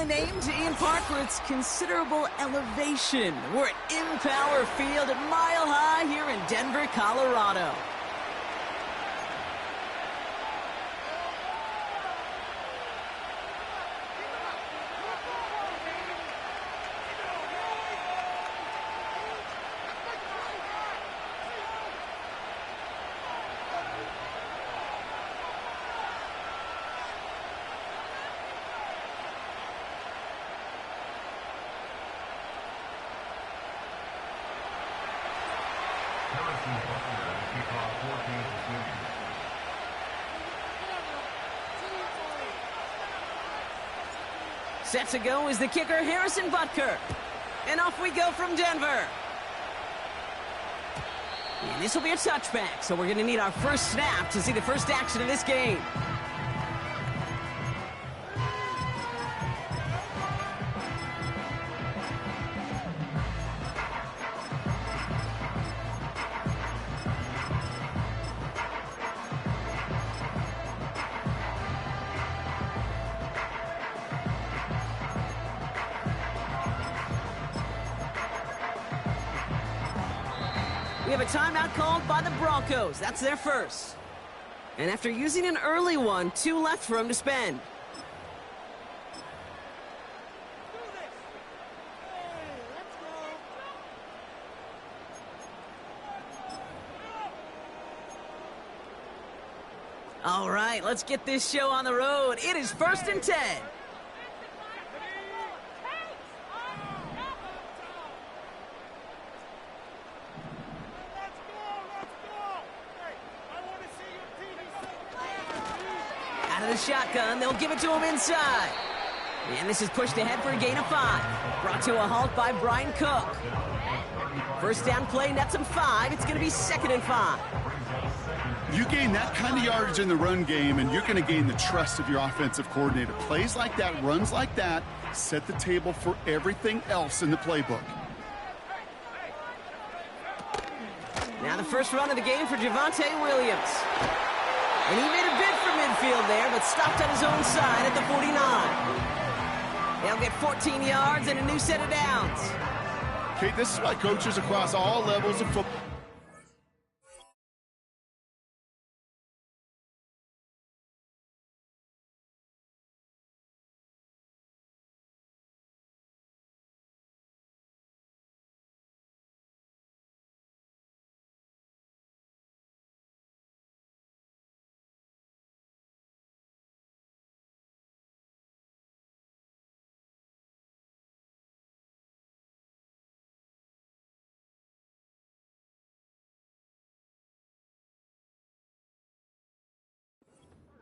aptly named in part for its considerable elevation. We're at Empower Field at Mile High here in Denver, Colorado. Set to go is the kicker, Harrison Butker. And off we go from Denver. And this will be a touchback, so we're going to need our first snap to see the first action of this game. We have a timeout called by the Broncos. That's their first. And after using an early one, 2 left for him to spend. All right, let's get this show on the road. It is 1st and 10. Shotgun, they'll give it to him inside. And this is pushed ahead for a gain of 5. Brought to a halt by Brian Cook. First down play, nets him 5. It's going to be 2nd and 5. You gain that kind of yardage in the run game, and you're going to gain the trust of your offensive coordinator. Plays like that, runs like that, set the table for everything else in the playbook. Now the first run of the game for Javonte Williams. And he made a bid for midfield there, but stopped on his own side at the 49. They'll get 14 yards and a new set of downs. Okay, this is why coaches across all levels of football.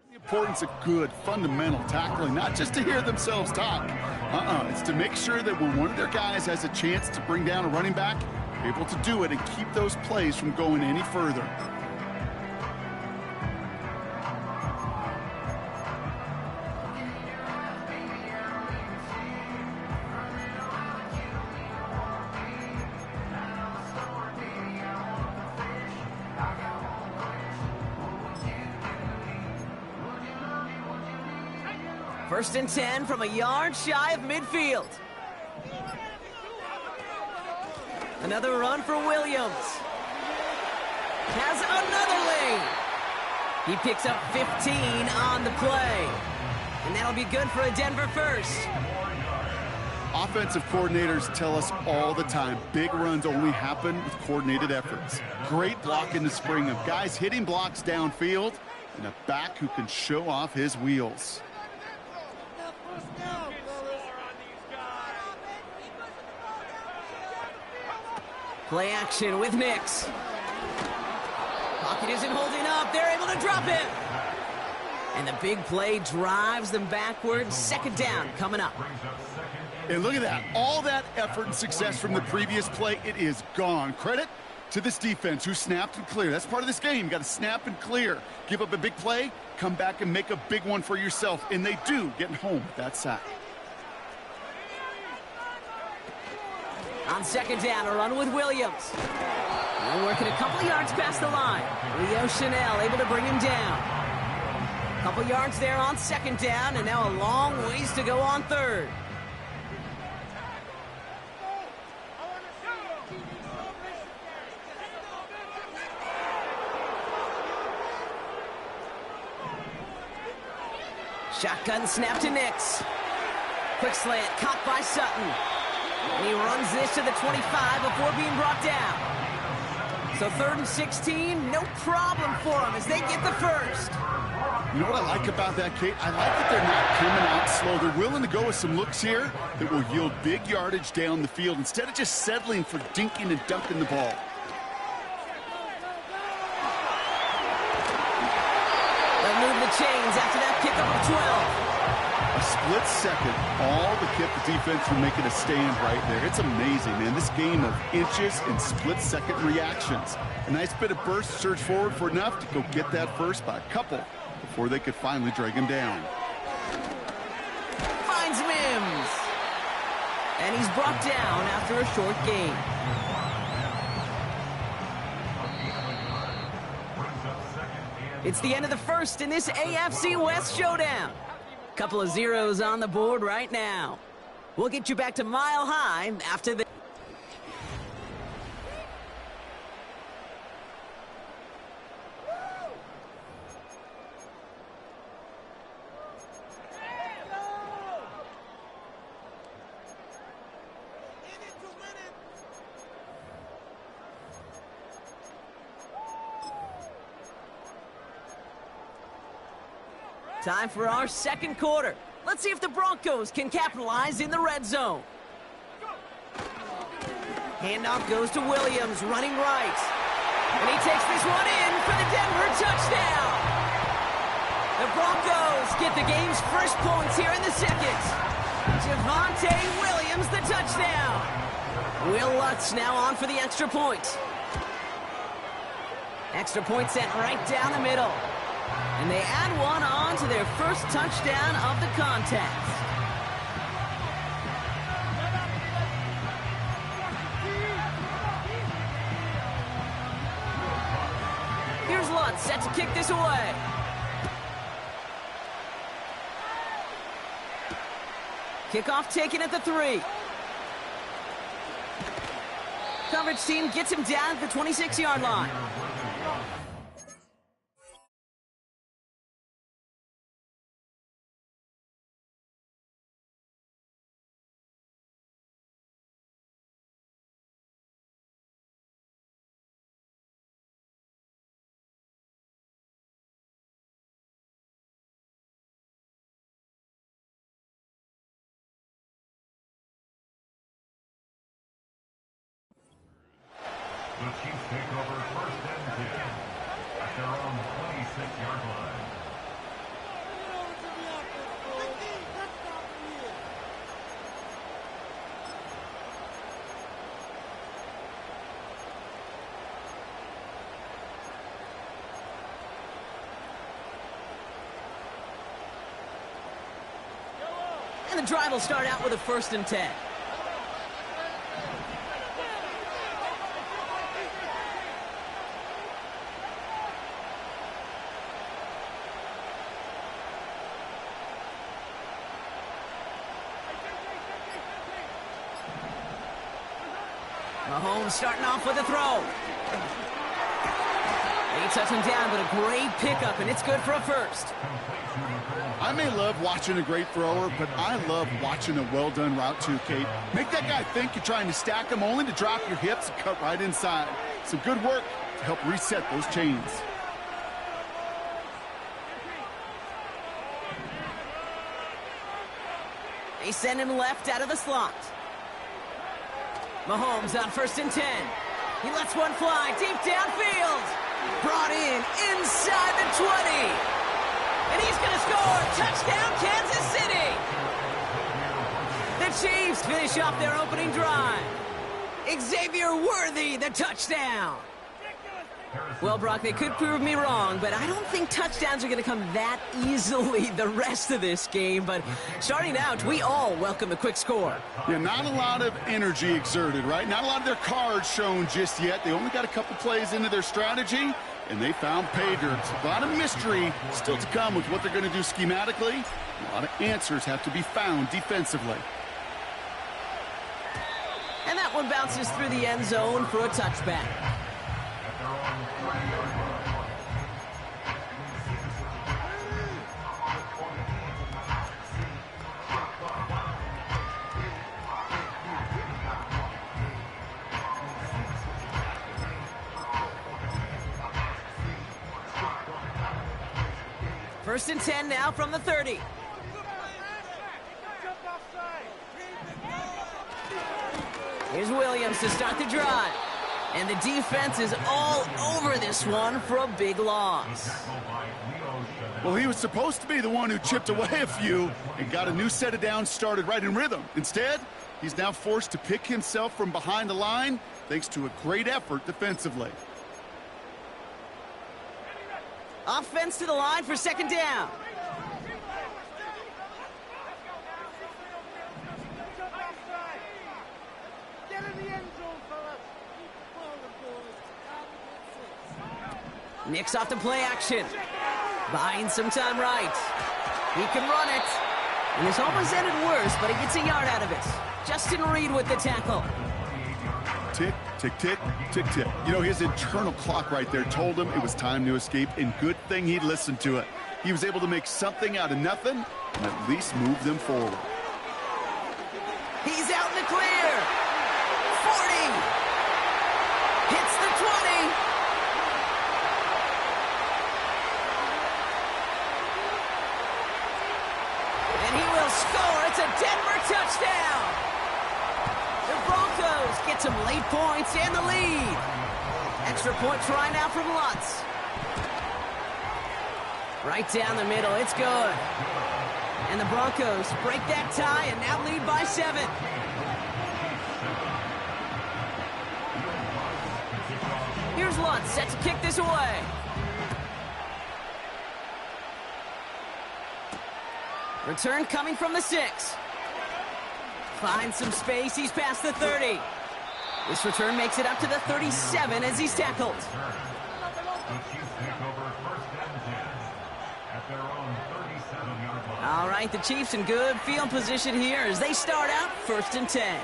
The importance of good, fundamental tackling, not just to hear themselves talk. It's to make sure that when one of their guys has a chance to bring down a running back, able to do it and keep those plays from going any further. First and 10 from a yard shy of midfield. Another run for Williams. Has another lane. He picks up 15 on the play. And that'll be good for a Denver first. Offensive coordinators tell us all the time, big runs only happen with coordinated efforts. Great block in the spring of guys hitting blocks downfield and a back who can show off his wheels. Play action with Nix. Pocket isn't holding up. They're able to drop it. And the big play drives them backwards. 2nd down coming up. And look at that. All that effort and success from the previous play, it is gone. Credit to this defense who snapped and cleared. That's part of this game. You got to snap and clear. Give up a big play, come back and make a big one for yourself. And they do, getting home with that sack. On 2nd down, a run with Williams. They're working a couple yards past the line. Leo Chanel able to bring him down. Couple yards there on 2nd down, and now a long ways to go on 3rd. Shotgun snap to Nix. Quick slant, caught by Sutton. And he runs this to the 25 before being brought down. So 3rd and 16, no problem for them as they get the first. You know what I like about that, Kate? I like that they're not coming out slow. They're willing to go with some looks here that will yield big yardage down the field instead of just settling for dinking and dunking the ball. They'll move the chains after that pickup of 12. A split second, all to keep the defense from making a stand right there. It's amazing, man. This game of inches and split-second reactions. A nice bit of burst, surge forward for enough to go get that first by a couple before they could finally drag him down. Finds Mims. And he's brought down after a short gain. It's the end of the first in this AFC West showdown. Couple of zeros on the board right now. We'll get you back to Mile High after this. Time for our second quarter. Let's see if the Broncos can capitalize in the red zone. Handoff goes to Williams, running right. And he takes this one in for the Denver touchdown. The Broncos get the game's first points here in the second. Javonte Williams, the touchdown. Will Lutz now on for the extra point. Extra point sent right down the middle. And they add one on to their first touchdown of the contest. Here's Lutz set to kick this away. Kickoff taken at the 3. Coverage team gets him down at the 26-yard line. The Chiefs take over 1st and 10 at their own 26-yard line. And the drive will start out with a 1st and 10. Mahomes starting off with a throw. He touched him down, but a great pickup, and it's good for a first. I may love watching a great thrower, but I love watching a well-done route too, Kate. Make that guy think you're trying to stack him only to drop your hips and cut right inside. Some good work to help reset those chains. They send him left out of the slot. Mahomes on 1st and 10. He lets one fly deep downfield. Brought in inside the 20. And he's going to score. Touchdown, Kansas City. The Chiefs finish off their opening drive. Xavier Worthy, the touchdown. Well, Brock, they could prove me wrong, but I don't think touchdowns are going to come that easily the rest of this game. But starting out, we all welcome a quick score. Yeah, not a lot of energy exerted, right? Not a lot of their cards shown just yet. They only got a couple plays into their strategy, and they found pay dirt. A lot of mystery still to come with what they're going to do schematically. A lot of answers have to be found defensively. And that one bounces through the end zone for a touchback. First and 10 now from the 30. Here's Williams to start the drive. And the defense is all over this one for a big loss. Well, he was supposed to be the one who chipped away a few and got a new set of downs started right in rhythm. Instead, he's now forced to pick himself from behind the line thanks to a great effort defensively. Offense to the line for second down. Nicks off the play action. Buying some time right. He can run it. And this almost ended worse, but he gets a yard out of it. Justin Reed with the tackle. Tick, tick, tick, tick, tick. You know, his internal clock right there told him it was time to escape, and good thing he listened to it. He was able to make something out of nothing and at least move them forward. He's out in the clear. 40. Hits the 20. And he will score. It's a Denver touchdown. The Broncos get some late points and the lead. Extra point try now from Lutz. Right down the middle. It's good. And the Broncos break that tie and now lead by 7. Here's Lutz set to kick this away. Return coming from the 6. Finds some space. He's past the 30. This return makes it up to the 37 as he's tackled. All right, the Chiefs in good field position here as they start out first and 10.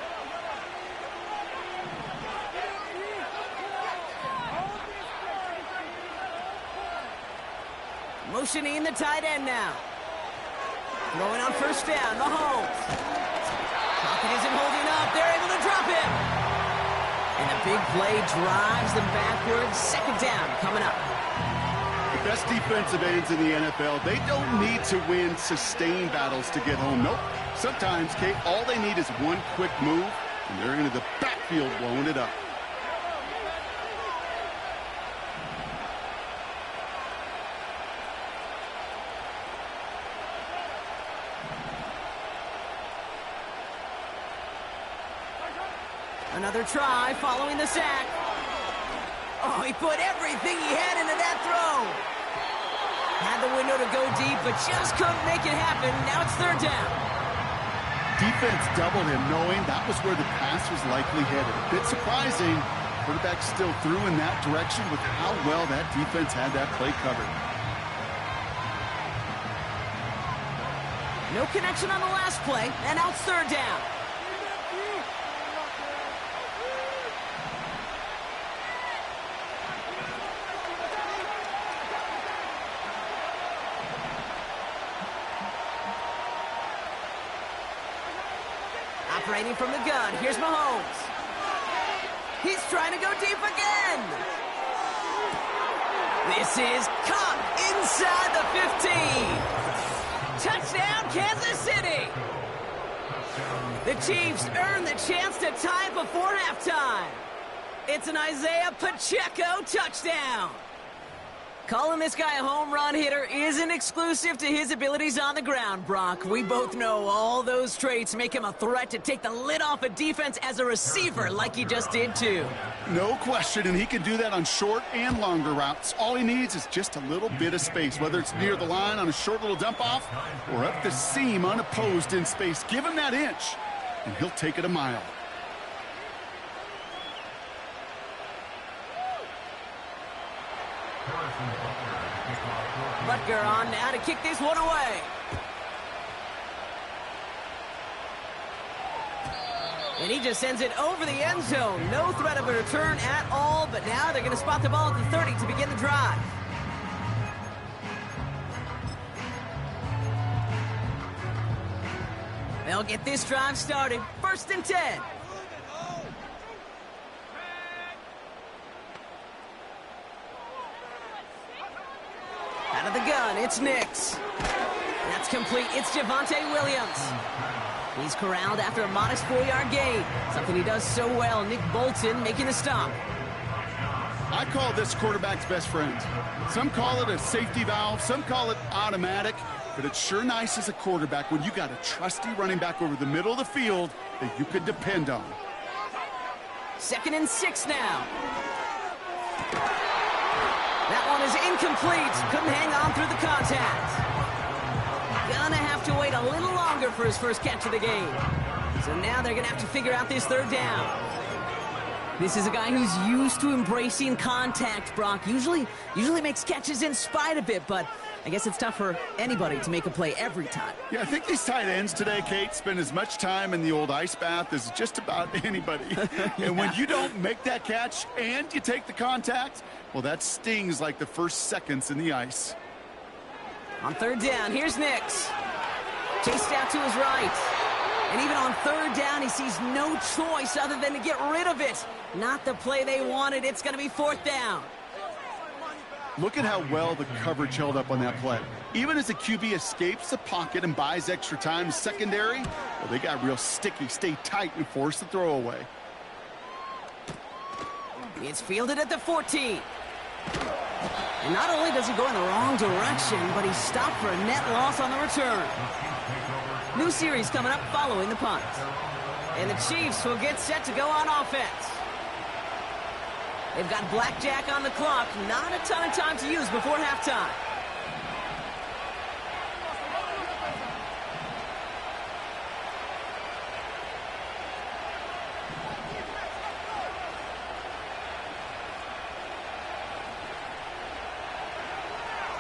Motioning the tight end now. Throwing on first down, Mahomes. Pocket isn't holding up. They're able to drop him. And the big play drives them backwards. Second down coming up. The best defensive ends in the NFL, they don't need to win sustained battles to get home. Nope. Sometimes, Kate, all they need is one quick move, and they're into the backfield blowing it up. Another try following the sack. Oh, he put everything he had into that throw. Had the window to go deep, but just couldn't make it happen. Now it's third down. Defense doubled him, knowing that was where the pass was likely headed. A bit surprising. Quarterback still threw in that direction with how well that defense had that play covered. No connection on the last play, and now it's third down. Operating from the gun, here's Mahomes. He's trying to go deep again. This is caught inside the 15. Touchdown, Kansas City. The Chiefs earn the chance to tie before halftime. It's an Isaiah Pacheco touchdown. Calling this guy a home run hitter isn't exclusive to his abilities on the ground, Brock. We both know all those traits make him a threat to take the lid off a defense as a receiver like he just did too. No question, and he can do that on short and longer routes. All he needs is just a little bit of space, whether it's near the line on a short little dump-off or up the seam unopposed in space. Give him that inch, and he'll take it a mile. Butker on now to kick this one away. And he just sends it over the end zone. No threat of a return at all, but now they're going to spot the ball at the 30 to begin the drive. They'll get this drive started. First and 10. Out of the gun, It's Nix. That's complete. It's Javonte Williams. He's corralled after a modest 4-yard gain. Something he does so well. Nick Bolton making the stop. I call this quarterback's best friend. Some call it a safety valve. Some call it automatic. But it's sure nice as a quarterback when you got a trusty running back over the middle of the field that you can depend on. 2nd and 6 now. That one is incomplete. Couldn't hang on through the contact. Gonna have to wait a little longer for his first catch of the game. So now they're gonna have to figure out this 3rd down. This is a guy who's used to embracing contact, Brock. Usually makes catches in spite of it, but I guess it's tough for anybody to make a play every time. Yeah, I think these tight ends today, Kate, spend as much time in the old ice bath as just about anybody. Yeah. And when you don't make that catch and you take the contact, well, that stings like the first seconds in the ice. On 3rd down, here's Nix. Chased out to his right. And even on 3rd down, he sees no choice other than to get rid of it. Not the play they wanted. It's going to be 4th down. Look at how well the coverage held up on that play. Even as the QB escapes the pocket and buys extra time secondary, well, they got real sticky, stay tight, and force the throw away. It's fielded at the 14. And not only does he go in the wrong direction, but he's stopped for a net loss on the return. New series coming up following the punt. And the Chiefs will get set to go on offense. They've got blackjack on the clock. Not a ton of time to use before halftime.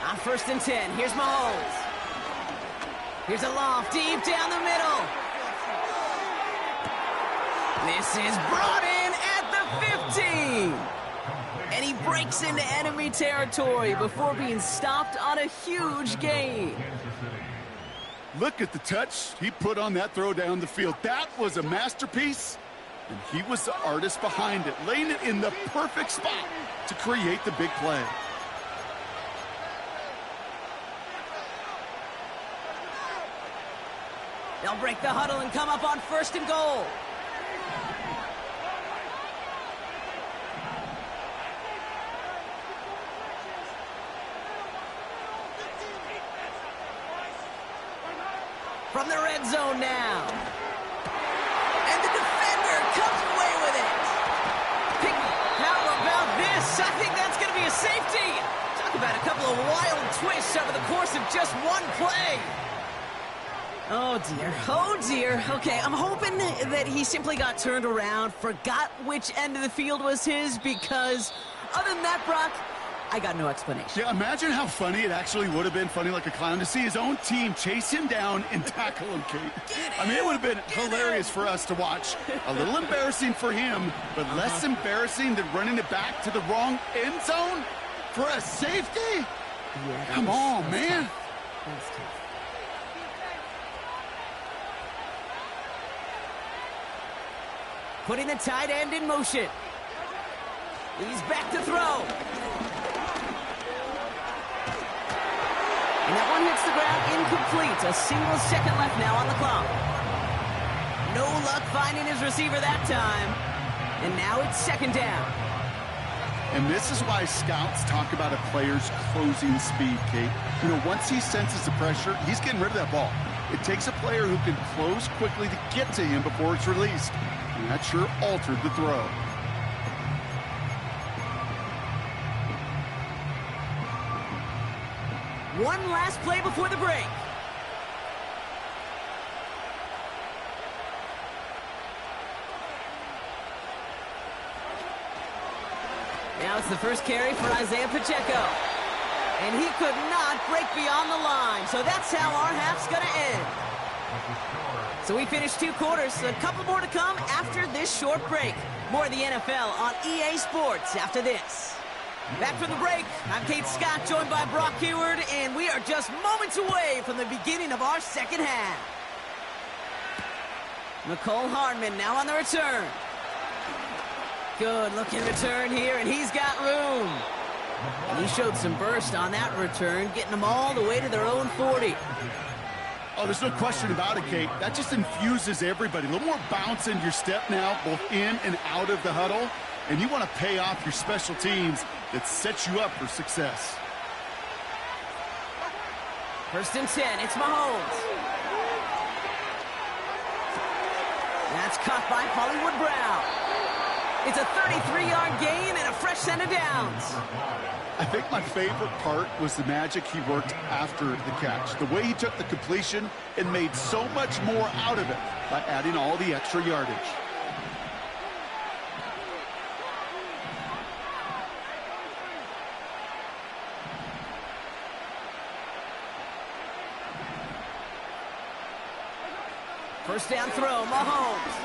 On 1st and 10, here's Mahomes. Here's a loft deep down the middle. This is brought in at the 15. And he breaks into enemy territory before being stopped on a huge gain. Look at the touch he put on that throw down the field. That was a masterpiece, and he was the artist behind it, laying it in the perfect spot to create the big play. They'll break the huddle and come up on 1st and goal. From the red zone now. And the defender comes away with it. How about this? I think that's going to be a safety. Talk about a couple of wild twists over the course of just one play. Oh, dear. Oh, dear. Okay, I'm hoping that he simply got turned around, forgot which end of the field was his, because other than that, Brock, I got no explanation. Yeah, imagine how funny it actually would have been, funny like a clown, to see his own team chase him down and tackle him, Kate. I mean, it would have been hilarious for us to watch. A little embarrassing for him, but less embarrassing than running it back to the wrong end zone for a safety? Yeah, Come on, man. That's tough. Putting the tight end in motion. He's back to throw. And that one hits the ground incomplete. A single second left now on the clock. No luck finding his receiver that time. And now it's 2nd down. And this is why scouts talk about a player's closing speed, Kate. You know, once he senses the pressure, he's getting rid of that ball. It takes a player who can close quickly to get to him before it's released. And that sure altered the throw. One last play before the break. Now it's the first carry for Isaiah Pacheco. And he could not break beyond the line. So that's how our half's going to end. So we finished 2 quarters. A couple more to come after this short break. More of the NFL on EA Sports after this. Back from the break, I'm Kate Scott, joined by Brock Heward, and we are just moments away from the beginning of our second half. Mecole Hardman now on the return. Good looking return here, and he's got room. And he showed some burst on that return, getting them all the way to their own 40. Oh, there's no question about it, Kate. That just infuses everybody. A little more bounce in your step now, both in and out of the huddle. And you want to pay off your special teams that sets you up for success. 1st and 10, it's Mahomes. That's caught by Hollywood Brown. It's a 33-yard gain and a fresh set of downs. I think my favorite part was the magic he worked after the catch. The way he took the completion and made so much more out of it by adding all the extra yardage. First down throw, Mahomes.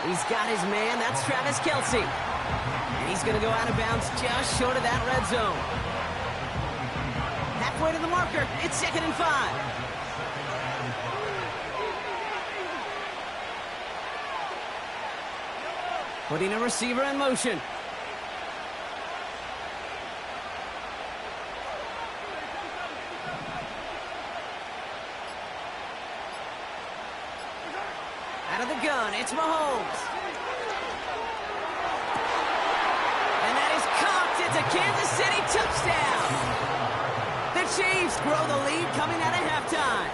He's got his man, that's Travis Kelce. And he's going to go out of bounds just short of that red zone. Halfway to the marker, it's 2nd and 5. Putting a receiver in motion. Out of the gun, it's Mahomes. And that is caught. It's a Kansas City touchdown. The Chiefs grow the lead coming out of halftime.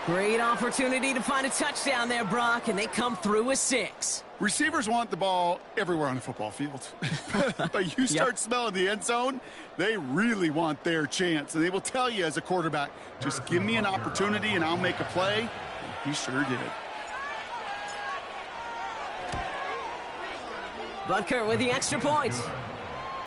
Great opportunity to find a touchdown there, Brock, and they come through with 6. Receivers want the ball everywhere on the football field. But you start smelling the end zone, they really want their chance. And they will tell you as a quarterback, just give me an opportunity and I'll make a play. And he sure did. Butker with the extra point.